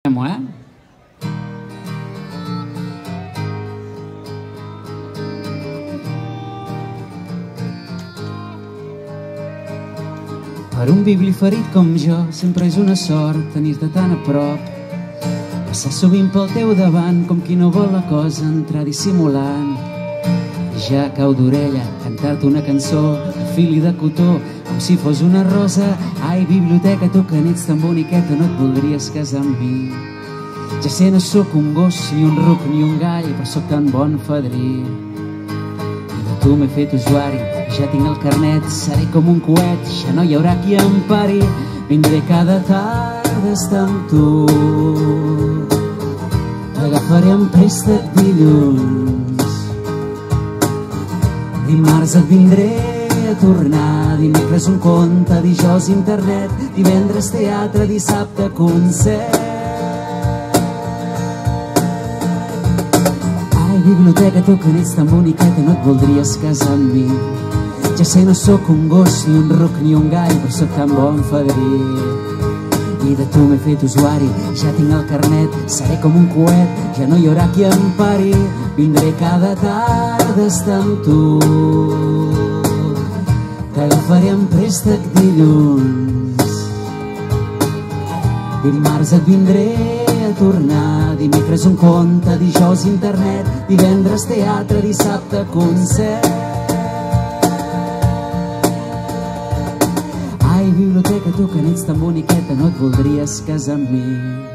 Eh? Per un bibliferit com jo sempre és una sort tenir-te tan a prop, passar sovint pel teu davant com qui no vol la cosa entrar dissimulant. Ja cau d'orella cantar-te una cançó de fil i de cotó com si fos una rosa. Ai, biblioteca, tu que n'ets tan boniqueta, no et voldries casar amb mi. Ja sé, no sóc un gos, ni un ruc, ni un gall, però sóc tan bon fadrí. I de tu m'he fet usuari, ja tinc el carnet, seré com un coet, ja no hi haurà qui em pari. Vindré cada tarda a estar amb tu, t'agafaré en préstec dilluns, dimarts et vindré a tornar, dimecres un conte, dijous internet, divendres teatre, dissabte concert. Biblioteca, tu que n'ets tan boniqueta, no et voldries casar amb mi. Ja sé, no sóc un gos, ni un ruc, ni un gall, però sóc tan bon fadrí. I de tu m'he fet usuari, ja tinc el carnet, seré com un coet, ja no hi haurà qui em pari. Vindré cada tarda a estar amb tu, t'agafaré en préstec dilluns, dimarts et vindré a tornar, dimecres un conte, dijous internet, divendres teatre, dissabte concert. Ai, biblioteca, tu que n'ets tan boniqueta, no et voldries casar amb mi.